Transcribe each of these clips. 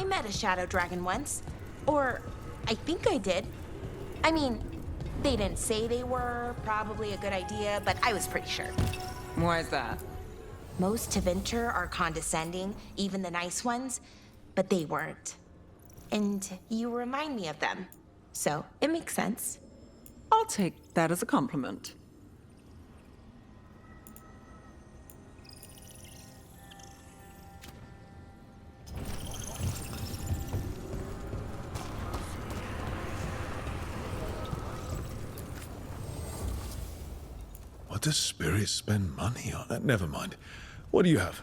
I met a shadow dragon once. Or, I think I did. I mean, they didn't say they were probably a good idea, but I was pretty sure. Why is that? Most Tevinter are condescending, even the nice ones, but they weren't. And you remind me of them. So, it makes sense. I'll take that as a compliment. What does Spirit spend money on? Never mind. What do you have?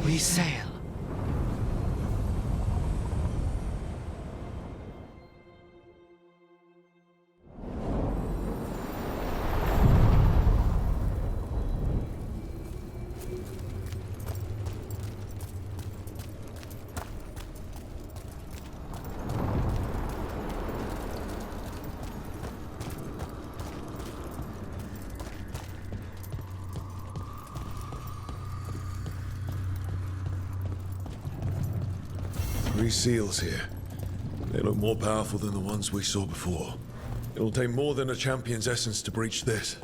We sail. Three seals here. They look more powerful than the ones we saw before. It'll take more than a champion's essence to breach this.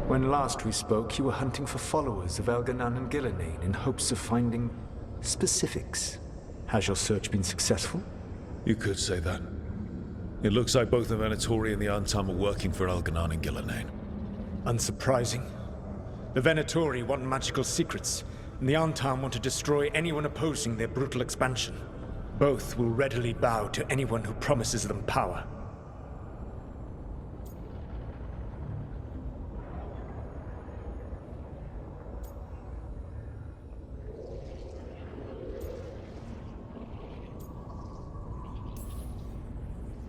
When last we spoke, you were hunting for followers of Elganan and Gillenane in hopes of finding specifics. Has your search been successful? You could say that. It looks like both the Venatori and the Antam are working for Elganan and Gillenane. Unsurprising. The Venatori want magical secrets, and the Antam want to destroy anyone opposing their brutal expansion. Both will readily bow to anyone who promises them power.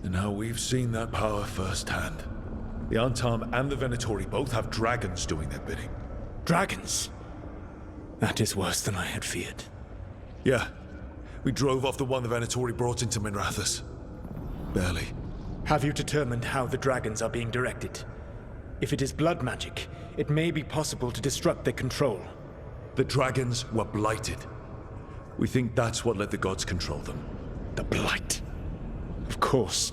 And now we've seen that power firsthand. The Antam and the Venatori both have dragons doing their bidding. Dragons? That is worse than I had feared. Yeah. We drove off the one the Venatori brought into Minrathous. Barely. Have you determined how the dragons are being directed? If it is blood magic, it may be possible to disrupt their control. The dragons were blighted. We think that's what let the gods control them. The Blight. Of course.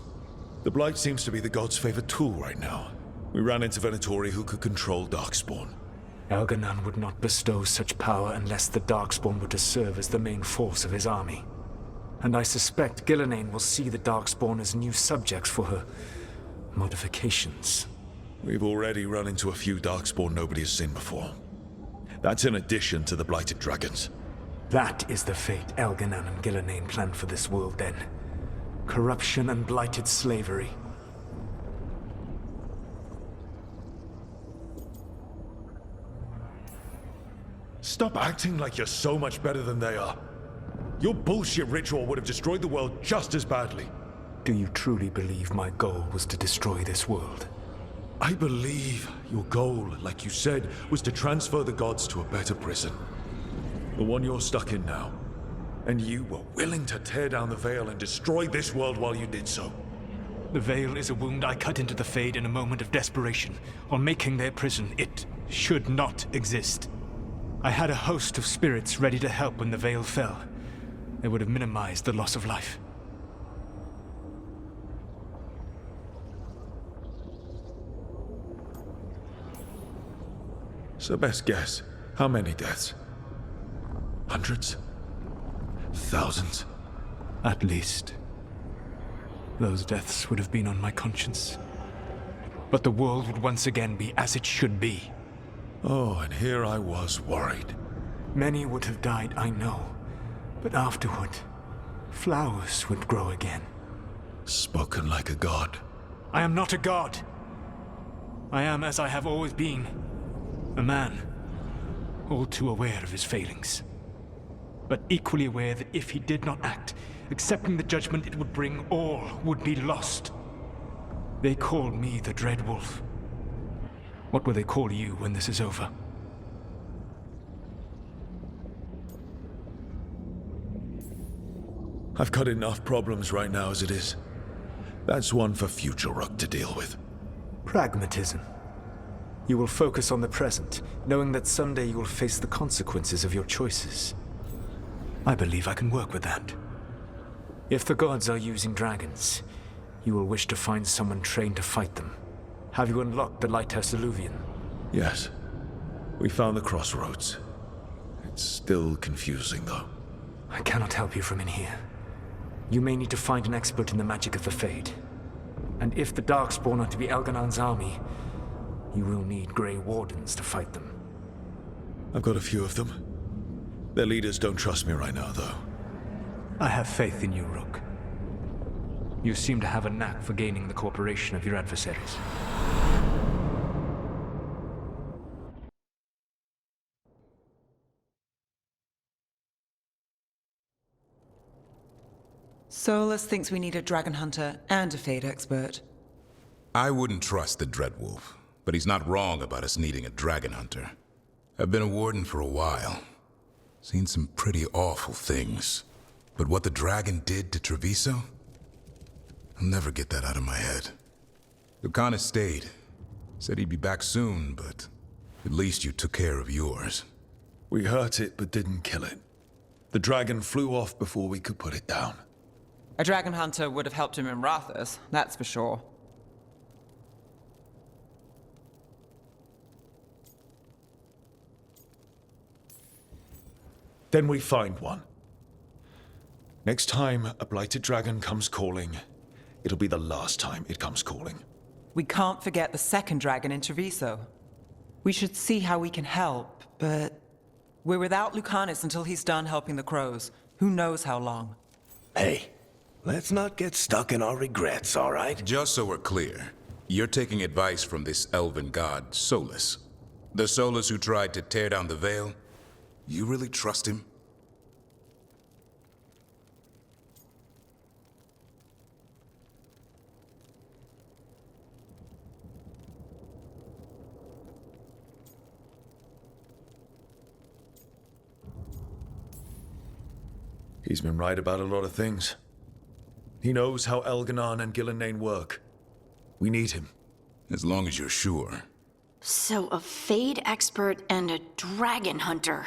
The Blight seems to be the gods' favorite tool right now. We ran into Venatori who could control Darkspawn. Elganan would not bestow such power unless the Darkspawn were to serve as the main force of his army. And I suspect Gillenane will see the Darkspawn as new subjects for her modifications. We've already run into a few Darkspawn nobody has seen before. That's in addition to the blighted dragons. That is the fate Elganan and Gillenane planned for this world then. Corruption and blighted slavery. Stop acting like you're so much better than they are. Your bullshit ritual would have destroyed the world just as badly. Do you truly believe my goal was to destroy this world? I believe your goal, like you said, was to transfer the gods to a better prison. The one you're stuck in now. And you were willing to tear down the veil and destroy this world while you did so. The veil is a wound I cut into the Fade in a moment of desperation, on making their prison. It should not exist. I had a host of spirits ready to help when the veil fell. They would have minimized the loss of life. So best guess, how many deaths? Hundreds? Thousands? At least. Those deaths would have been on my conscience. But the world would once again be as it should be. Oh, and here I was worried. Many would have died, I know. But afterward, flowers would grow again. Spoken like a god. I am not a god. I am, as I have always been, a man, all too aware of his failings. But equally aware that if he did not act, accepting the judgment it would bring, all would be lost. They call me the Dread Wolf. What will they call you when this is over? I've got enough problems right now as it is. That's one for future Rook to deal with. Pragmatism. You will focus on the present, knowing that someday you will face the consequences of your choices. I believe I can work with that. If the gods are using dragons, you will wish to find someone trained to fight them. Have you unlocked the Lighthouse Illuvian? Yes. We found the crossroads. It's still confusing, though. I cannot help you from in here. You may need to find an expert in the magic of the Fade. And if the Darkspawn are to be Elganon's army, you will need Grey Wardens to fight them. I've got a few of them. Their leaders don't trust me right now, though. I have faith in you, Rook. You seem to have a knack for gaining the cooperation of your adversaries. Solus thinks we need a dragon hunter and a Fade expert. I wouldn't trust the Dreadwolf, but he's not wrong about us needing a dragon hunter. I've been a warden for a while. Seen some pretty awful things. But what the dragon did to Treviso? I'll never get that out of my head. Lucanus stayed. Said he'd be back soon, but at least you took care of yours. We hurt it, but didn't kill it. The dragon flew off before we could put it down. A dragon hunter would have helped him in Rathus, that's for sure. Then we find one. Next time a blighted dragon comes calling, it'll be the last time it comes calling. We can't forget the second dragon in Treviso. We should see how we can help, but we're without Lucanus until he's done helping the crows. Who knows how long? Hey, let's not get stuck in our regrets, all right? Just so we're clear, you're taking advice from this elven god, Solus. The Solus who tried to tear down the veil? You really trust him? He's been right about a lot of things. He knows how Elganon and Gillenane work. We need him. As long as you're sure. So a Fade expert and a dragon hunter.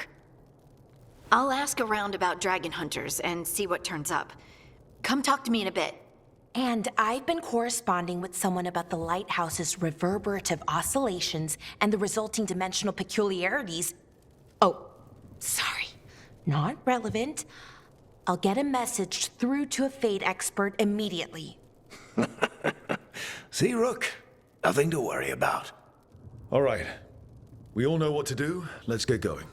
I'll ask around about dragon hunters and see what turns up. Come talk to me in a bit. And I've been corresponding with someone about the lighthouse's reverberative oscillations and the resulting dimensional peculiarities. Oh, sorry. Not relevant. I'll get a message through to a Fade expert immediately. See, Rook? Nothing to worry about. All right. We all know what to do. Let's get going.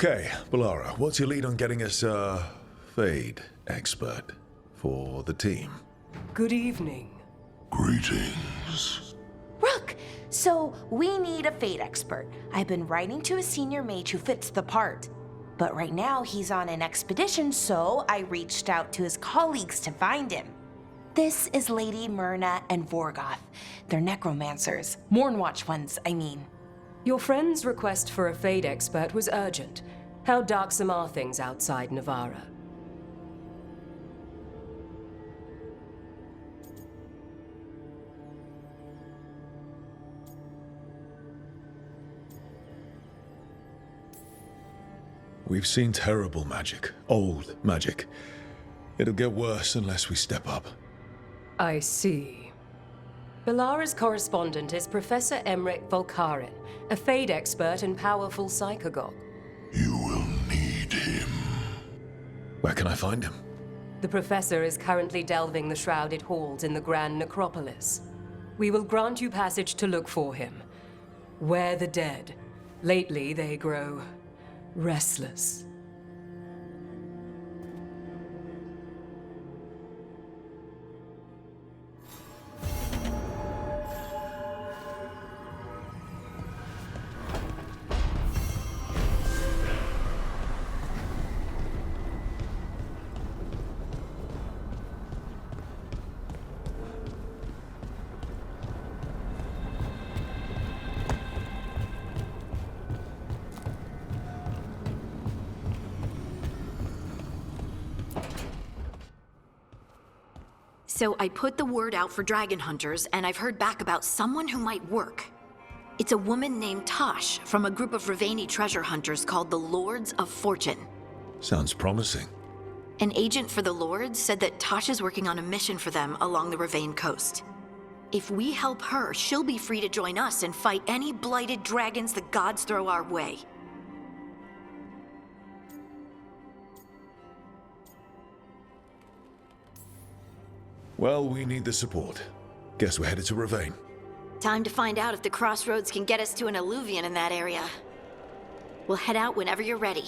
Okay, Balara, what's your lead on getting us a Fade expert for the team? Good evening. Greetings. Rook, so we need a Fade expert. I've been writing to a senior mage who fits the part. But right now he's on an expedition, so I reached out to his colleagues to find him. This is Lady Myrna and Vorgoth. They're necromancers. Mournwatch ones, I mean. Your friend's request for a Fade expert was urgent. How darksome are things outside Navarra? We've seen terrible magic. Old magic. It'll get worse unless we step up. I see. Balara's correspondent is Professor Emmerich Volkaren, a Fade expert and powerful psychagogue. You will need him. Where can I find him? The professor is currently delving the shrouded halls in the Grand Necropolis. We will grant you passage to look for him. Where the dead. Lately they grow restless. So I put the word out for dragon hunters, and I've heard back about someone who might work. It's a woman named Tosh from a group of Ravani treasure hunters called the Lords of Fortune. Sounds promising. An agent for the Lords said that Tosh is working on a mission for them along the Ravane coast. If we help her, she'll be free to join us and fight any blighted dragons the gods throw our way. Well, we need the support. Guess we're headed to Ravane. Time to find out if the crossroads can get us to an alluvion in that area. We'll head out whenever you're ready.